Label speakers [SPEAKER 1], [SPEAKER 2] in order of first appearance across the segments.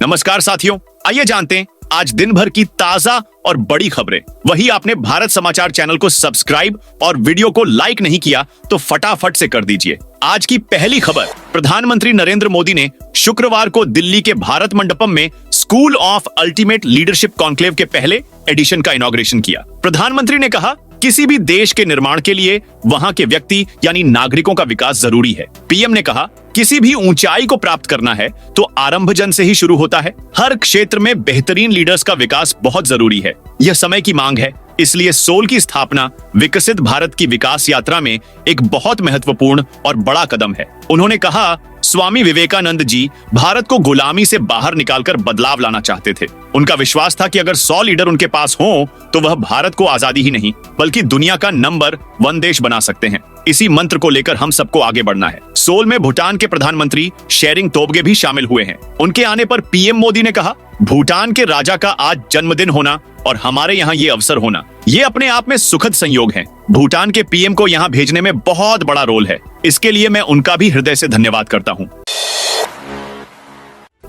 [SPEAKER 1] नमस्कार साथियों, आइए जानते हैं आज दिन भर की ताजा और बड़ी खबरें। वही आपने भारत समाचार चैनल को सब्सक्राइब और वीडियो को लाइक नहीं किया तो फटाफट से कर दीजिए। आज की पहली खबर, प्रधानमंत्री नरेंद्र मोदी ने शुक्रवार को दिल्ली के भारत मंडपम में school of ultimate leadership conclave के पहले एडिशन का इनॉग्रेशन किया। प्रधानमंत्री ने कहा, किसी भी देश के निर्माण के लिए वहां के व्यक्ति यानी नागरिकों का विकास जरूरी है। पीएम ने कहा, किसी भी ऊंचाई को प्राप्त करना है तो आरंभजन से ही शुरू होता है। हर क्षेत्र में बेहतरीन लीडर्स का विकास बहुत जरूरी है। यह समय की मांग है, इसलिए सोल की स्थापना विकसित भारत की विकास यात्रा में एक बहुत महत्वपूर्ण और बड़ा कदम है। उन्होंने कहा, स्वामी विवेकानंद जी भारत को गुलामी से बाहर निकालकर बदलाव लाना चाहते थे। उनका विश्वास था कि अगर 100 लीडर उनके पास हों तो वह भारत को आजादी ही नहीं बल्कि दुनिया का नंबर 1 देश बना सकते हैं। इसी मंत्र को लेकर हम सबको आगे बढ़ना है। सोल में भूटान के प्रधानमंत्री शेरिंग तोब्गे भी शामिल हुए हैं। उनके आने पर पीएम मोदी ने कहा, भूटान के राजा का आज जन्मदिन होना और हमारे यहाँ ये अवसर होना, ये अपने आप में सुखद संयोग है। भूटान के पीएम को यहाँ भेजने में बहुत बड़ा रोल है। इसके लिए मैं उनका भी हृदय से धन्यवाद करता हूँ।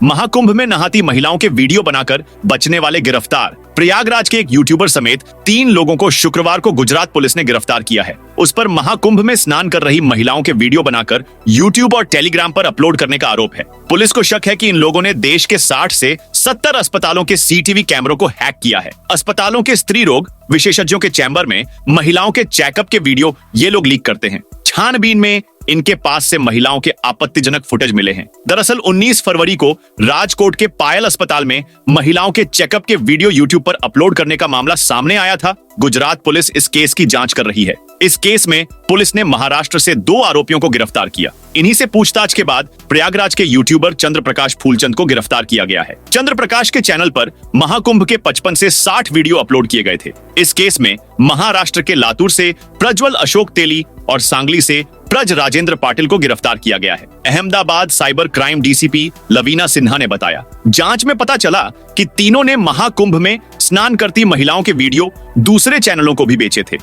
[SPEAKER 1] महाकुंभ में नहाती महिलाओं के वीडियो बनाकर बचने वाले गिरफ्तार। प्रयागराज के एक यूट्यूबर समेत 3 लोगों को शुक्रवार को गुजरात पुलिस ने गिरफ्तार किया है। उस पर महाकुंभ में स्नान कर रही महिलाओं के वीडियो बनाकर यूट्यूब और टेलीग्राम पर अपलोड करने का आरोप है। पुलिस को शक है कि इन लोगों ने देश के 60 से 70 अस्पतालों के सीटीवी कैमरों को हैक किया है। अस्पतालों के स्त्री रोग विशेषज्ञों के चैम्बर में महिलाओं के चेकअप के वीडियो ये लोग लीक करते हैं। छानबीन में इनके पास से महिलाओं के आपत्तिजनक फुटेज मिले हैं। दरअसल 19 फरवरी को राजकोट के पायल अस्पताल में महिलाओं के चेकअप के वीडियो यूट्यूब पर अपलोड करने का मामला सामने आया था। गुजरात पुलिस इस केस की जांच कर रही है। इस केस में पुलिस ने महाराष्ट्र से 2 आरोपियों को गिरफ्तार किया। इन्हीं से पूछताछ के बाद प्रयागराज के यूट्यूबर चंद्र प्रकाश फूलचंद को गिरफ्तार किया गया है। चंद्र प्रकाश के चैनल पर महाकुंभ के 55 से 60 वीडियो अपलोड किए गए थे। इस केस में महाराष्ट्र के लातूर से प्रज्वल अशोक तेली और सांगली से ब्रज राजेंद्र पाटिल को गिरफ्तार किया गया है। Ahmedabad cyber crime DCP Lavina Sinha ने बताया, जांच में पता चला कि तीनों ने महाकुंभ में स्नान करती महिलाओं के वीडियो दूसरे चैनलों को भी बेचे थे।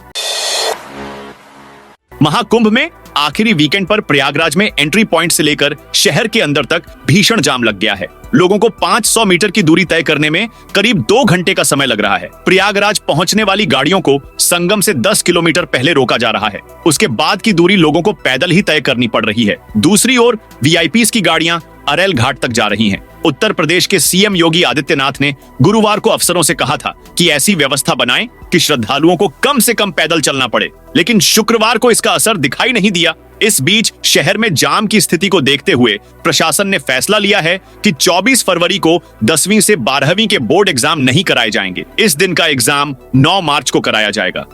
[SPEAKER 1] महाकुंभ में आखिरी वीकेंड पर प्रयागराज में एंट्री पॉइंट से लेकर शहर के अंदर तक भीषण जाम लग गया है। लोगों को 500 मीटर की दूरी तय करने में करीब 2 घंटे का समय लग रहा है। प्रयागराज पहुंचने वाली गाड़ियों को संगम से 10 किलोमीटर पहले रोका जा रहा है। उसके बाद की दूरी लोगों को पैदल ही तय करनी पड़ रही है। दूसरी ओर वीआईपीज की गाड़ियां अरेल घाट तक जा रही हैं। उत्तर प्रदेश के सीएम योगी आदित्यनाथ ने गुरुवार को अफसरों से कहा था कि ऐसी व्यवस्था बनाएं कि श्रद्धालुओं को कम से कम पैदल चलना पड़े, लेकिन शुक्रवार को इसका असर दिखाई नहीं दिया। इस बीच शहर में जाम की स्थिति को देखते हुए प्रशासन ने फैसला लिया है कि 24 फरवरी को 10वीं से 12वीं के बोर्ड एग्जाम नहीं कराए जाएंगे। इस दिन का एग्जाम 9 मार्च को कराया जाएगा।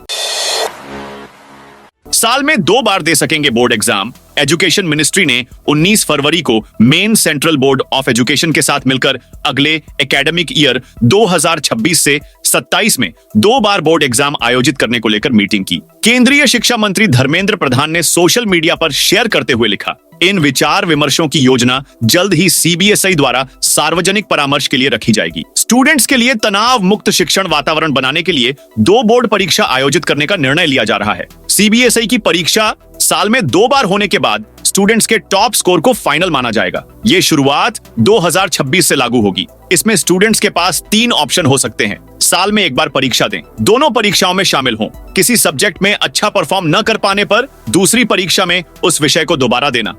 [SPEAKER 1] साल में 2 बार दे सकेंगे बोर्ड एग्जाम। एजुकेशन मिनिस्ट्री ने 19 फरवरी को main central board of education के साथ मिलकर अगले एकेडमिक ईयर 2026 से 27 में 2 बार बोर्ड एग्जाम आयोजित करने को लेकर मीटिंग की। केंद्रीय शिक्षा मंत्री धर्मेंद्र प्रधान ने सोशल मीडिया पर शेयर करते हुए लिखा, इन विचार विमर्शों की योजना जल्द ही सीबीएसई द्वारा सार्वजनिक परामर्श के लिए रखी जाएगी। स्टूडेंट्स के लिए तनाव मुक्त शिक्षण वातावरण बनाने के लिए 2 बोर्ड परीक्षा आयोजित करने का निर्णय लिया जा रहा है। सीबीएसई की परीक्षा साल में 2 बार होने के बाद स्टूडेंट्स के टॉप स्कोर को फाइनल माना जाएगा। ये शुरुआत 2026 से लागू होगी। इसमें स्टूडेंट्स के पास 3 ऑप्शन हो सकते हैं। साल में 1 बार परीक्षा दें, दोनों परीक्षाओं में शामिल हों, किसी सब्जेक्ट में अच्छा परफॉर्म न कर पाने पर दूसरी परीक्षा में उस विषय को दोबारा देना।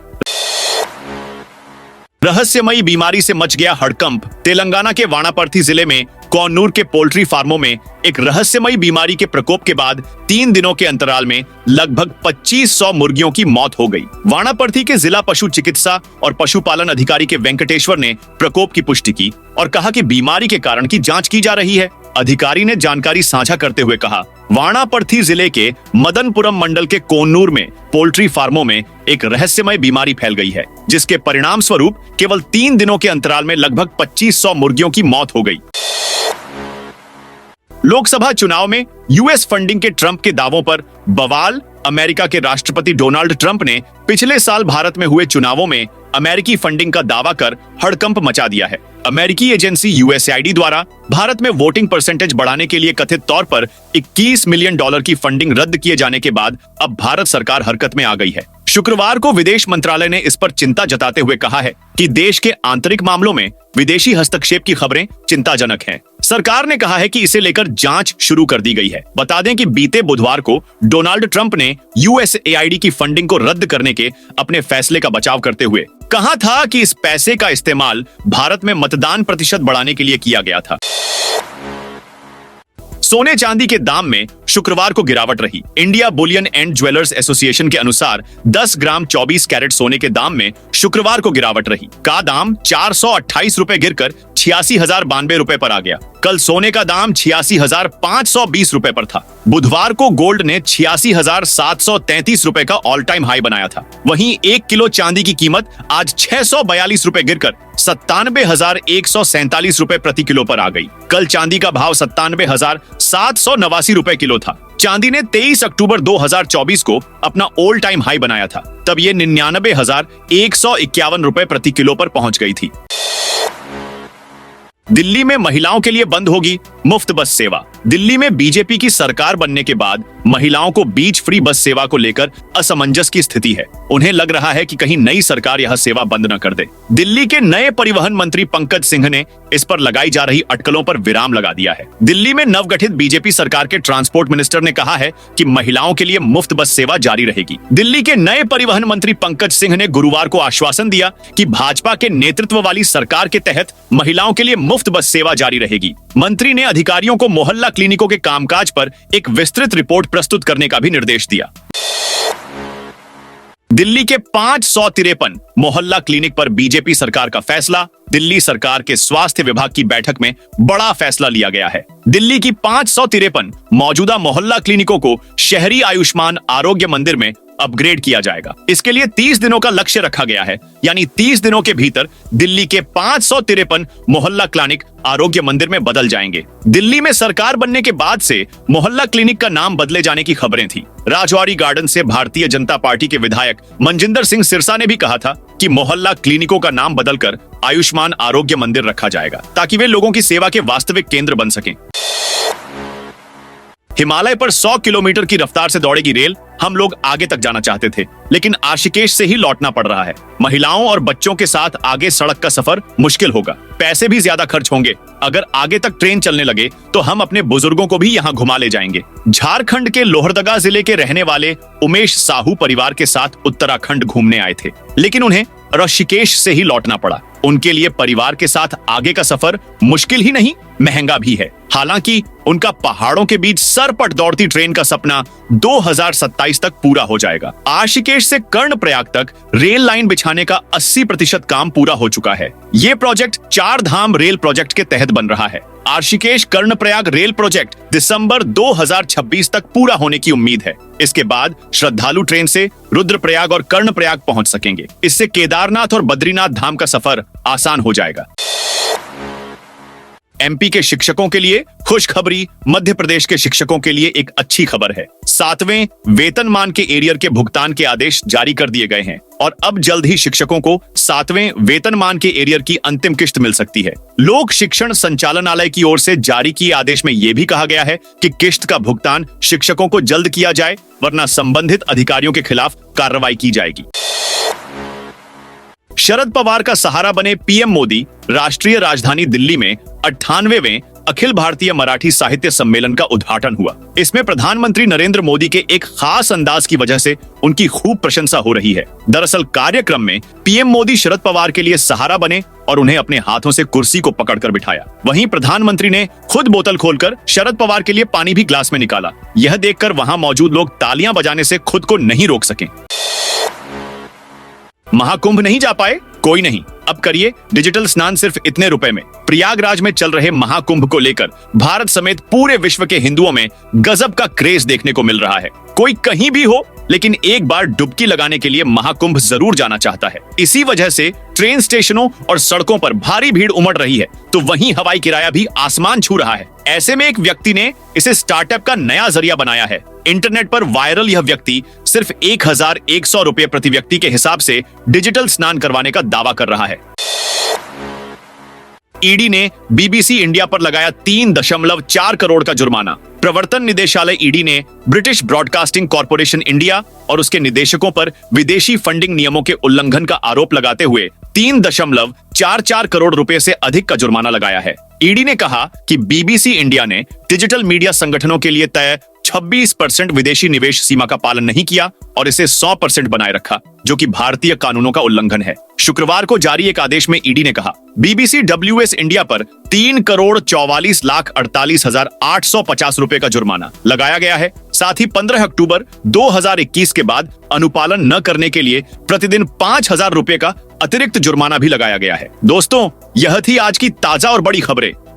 [SPEAKER 1] रहस्यमयी बीमारी से मच गया हड़कंप। तेलंगाना के वानापर्ती जिले में कोन्नूर के पोल्ट्री फार्मों में एक रहस्यमयी बीमारी के प्रकोप के बाद 3 दिनों के अंतराल में लगभग 2500 मुर्गियों की मौत हो गई। वानापर्ती के जिला पशु चिकित्सा और पशुपालन अधिकारी के वेंकटेश्वर ने प्रकोप की पुष्टि की और कहा कि बीमारी के कारण की जांच की जा रही है। अधिकारी ने जानकारी साझा करते हुए कहा, वानापर्ती जिले के मदनपुरम मंडल के कोन्नूर में पोल्ट्री फार्मों में एक रहस्यमय बीमारी फैल गई है, जिसके परिणाम स्वरूप केवल 3 दिनों के अंतराल में लगभग 2500 मुर्गियों की मौत हो गई। लोकसभा चुनाव में यूएस फंडिंग के ट्रंप के दावों पर बवाल अमेरिका के राष्ट्रपति डोनाल्ड ट्रंप ने पिछले साल भारत में हुए चुनावों में अमेरिकी फंडिंग का दावा कर हड़कंप मचा दिया है। अमेरिकी एजेंसी यूएसएआईडी द्वारा भारत में वोटिंग परसेंटेज बढ़ाने के लिए कथित तौर पर $21 मिलियन की फंडिंग रद्द किए जाने के बाद अब भारत सरकार हरकत में आ गई है। शुक्रवार को विदेश मंत्रालय ने इस पर चिंता जताते हुए कहा है कि देश के आंतरिक मामलों में विदेशी हस्तक्षेप की खबरें चिंताजनक हैं। सरकार ने कहा है कि इसे लेकर जांच शुरू कर दी गई है। बता दें कि बीते बुधवार को डोनाल्ड ट्रंप ने यूएसएआईडी की फंडिंग को रद्द करने के अपने फैसले का बचाव करते हुए कहा था कि इस पैसे का इस्तेमाल भारत में मतदान प्रतिशत बढ़ाने के लिए किया गया था। सोने चांदी के दाम में शुक्रवार को गिरावट रही। India Boolean and jewellers association के अनुसार 10 ग्राम 24 कैरेट सोने के दाम में शुक्रवार को गिरावट रही। का दाम 428 रुपए गिरकर 86,092 रुपए पर आ गया। कल सोने का दाम 86,520 रुपए पर था। बुधवार को गोल्ड ने 86,733 रुपए का ऑल टाइम हाई बनाया था। वहीं 1 किलो चांदी की कीमत आज 642 रुपए गिरकर 97,147 रुपए प्रति किलो पर आ गई। कल चांदी का भाव 97,789 रुपए किलो था। चांदी ने 23 अक्टूबर 2024 को अपना ऑल टाइम हाई बनाया था। तब ये 99,151 रुपए प्रति किलो पर पहुंच गई थी। दिल्ली में महिलाओं के लिए बंद होगी मुफ्त बस सेवा। दिल्ली में बीजेपी की सरकार बनने के बाद महिलाओं को बीच फ्री बस सेवा को लेकर असमंजस की स्थिति है। उन्हें लग रहा है कि कहीं नई सरकार यह सेवा बंद न कर दे। दिल्ली के नए परिवहन मंत्री पंकज सिंह ने इस पर लगाई जा रही अटकलों पर विराम लगा दिया है। दिल्ली में नवगठित बीजेपी सरकार के ट्रांसपोर्ट मिनिस्टर ने कहा है कि महिलाओं के लिए मुफ्त बस सेवा जारी रहेगी। दिल्ली के नए परिवहन मंत्री पंकज सिंह ने गुरुवार को आश्वासन दिया कि भाजपा के नेतृत्व वाली सरकार के तहत महिलाओं के लिए मुफ्त बस सेवा जारी रहेगी। मंत्री ने अधिकारियों को मोहल्ला क्लिनिकों के कामकाज पर एक विस्तृत रिपोर्ट प्रस्तुत करने का भी निर्देश दिया। दिल्ली के 553 मोहल्ला क्लिनिक पर बीजेपी सरकार का फैसला। दिल्ली सरकार के स्वास्थ्य विभाग की बैठक में बड़ा फैसला लिया गया है। दिल्ली की 553 मौजूदा मोहल्ला क्लिनिकों को शहरी आयुष्मान आरोग्य मंदिर में अपग्रेड किया जाएगा। इसके लिए 30 दिनों का लक्ष्य रखा गया है, यानी 30 दिनों के भीतर दिल्ली के 553 मोहल्ला क्लिनिक आरोग्य मंदिर में बदल जाएंगे। दिल्ली में सरकार बनने के बाद से मोहल्ला क्लिनिक का नाम बदले जाने की खबरें थी। राजौरी गार्डन से भारतीय जनता पार्टी के विधायक मनजिंदर सिंह सिरसा ने भी कहा था कि मोहल्ला क्लिनिकों का नाम बदलकर आयुष्मान आरोग्य मंदिर रखा जाएगा, ताकि वे लोगों की सेवा के वास्तविक केंद्र बन सकें। हिमालय पर 100 किलोमीटर की रफ्तार से दौड़ेगी रेल। हम लोग आगे तक जाना चाहते थे, लेकिन आशिकेश से ही लौटना पड़ रहा है। महिलाओं और बच्चों के साथ आगे सड़क का सफर मुश्किल होगा, पैसे भी ज्यादा खर्च होंगे। अगर आगे तक ट्रेन चलने लगे तो हम अपने बुजुर्गों को भी यहाँ घुमा ले जाएंगे। झारखंड के लोहरदगा जिले के रहने वाले उमेश साहू परिवार के साथ उत्तराखंड घूमने आए थे, लेकिन उन्हें ऋषिकेश से ही लौटना पड़ा। उनके लिए परिवार के साथ आगे का सफर मुश्किल ही नहीं, महंगा भी है। हालांकि उनका पहाड़ों के बीच सरपट दौड़ती ट्रेन का सपना 2027 तक पूरा हो जाएगा। आशिकेश से कर्णप्रयाग तक रेल लाइन बिछाने का 80% काम पूरा हो चुका है। ये प्रोजेक्ट 4 धाम रेल प्रोजेक्ट के तहत बन रहा है। आशिकेश कर्णप्रयाग रेल प्रोजेक्ट दिसंबर 2026 तक पूरा होने की उम्मीद है। इसके बाद श्रद्धालु ट्रेन से रुद्रप्रयाग और कर्णप्रयाग पहुंच सकेंगे। इससे केदारनाथ और बद्रीनाथ धाम का सफर आसान हो जाएगा। एमपी के शिक्षकों के लिए खुशखबरी, मध्य प्रदेश के शिक्षकों के लिए एक अच्छी खबर है। 7वें वेतनमान के एरियर के भुगतान के आदेश जारी कर दिए गए हैं और अब जल्द ही शिक्षकों को 7वें वेतनमान के एरियर की अंतिम किस्त मिल सकती है। लोक शिक्षण संचालनालय की ओर से जारी किए आदेश में यह भी कहा गया है कि किस्त का भुगतान शिक्षकों को जल्द किया जाए, वरना संबंधित अधिकारियों के खिलाफ कार्रवाई की जाएगी। शरद पवार का सहारा बने पीएम मोदी राष्ट्रीय राजधानी दिल्ली में 98वें अखिल भारतीय मराठी साहित्य सम्मेलन का उद्घाटन हुआ। इसमें प्रधानमंत्री नरेंद्र मोदी के एक खास अंदाज की वजह से उनकी खूब प्रशंसा हो रही है। दरअसल कार्यक्रम में पीएम मोदी शरद पवार के लिए सहारा बने और उन्हें अपने हाथों से कुर्सी को पकड़कर बिठाया। वहीं प्रधानमंत्री ने खुद बोतल खोलकर शरद पवार के लिए पानी भी ग्लास में निकाला। यह देखकर वहां मौजूद लोग तालियां बजाने से खुद को नहीं रोक सके। महाकुंभ नहीं जा पाए? कोई नहीं, अब करिए डिजिटल स्नान सिर्फ इतने रुपए में। प्रयागराज में चल रहे महाकुंभ को लेकर भारत समेत पूरे विश्व के हिंदुओं में गजब का क्रेज देखने को मिल रहा है। कोई कहीं भी हो, लेकिन एक बार डुबकी लगाने के लिए महाकुंभ जरूर जाना चाहता है। इसी वजह से ट्रेन स्टेशनों और सड़कों पर भारी भीड़ उमड़ रही है, तो वहीं हवाई किराया भी आसमान छू रहा है। ऐसे में एक व्यक्ति ने इसे स्टार्टअप का नया जरिया बनाया है। इंटरनेट पर वायरल यह व्यक्ति सिर्फ 1100 रुपए प्रति व्यक्ति के हिसाब से डिजिटल स्नान करवाने का दावा कर रहा है। ईडी ने बीबीसी इंडिया पर लगाया 3.4 करोड़ का जुर्माना। प्रवर्तन निदेशालय ईडी ने ब्रिटिश ब्रॉडकास्टिंग कॉर्पोरेशन इंडिया और उसके निदेशकों पर विदेशी फंडिंग नियमों के उल्लंघन का आरोप लगाते हुए 3.44 करोड़ रुपए से अधिक का जुर्माना लगाया है। ईडी ने कहा कि बीबीसी इंडिया ने डिजिटल मीडिया संगठनों के लिए तय 26% विदेशी निवेश सीमा का पालन नहीं किया और इसे 100% बनाए रखा, जो कि भारतीय कानूनों का उल्लंघन है। शुक्रवार को जारी एक आदेश में ईडी ने कहा बीबीसी डब्ल्यूएस इंडिया पर 3,44,48,850 रुपए का जुर्माना लगाया गया है। साथ ही 15 अक्टूबर 2021 के बाद अनुपालन न करने के लिए प्रतिदिन 5,000 रुपए का अतिरिक्त जुर्माना भी लगाया गया है। दोस्तों, यह थी आज की ताजा और बड़ी खबरें।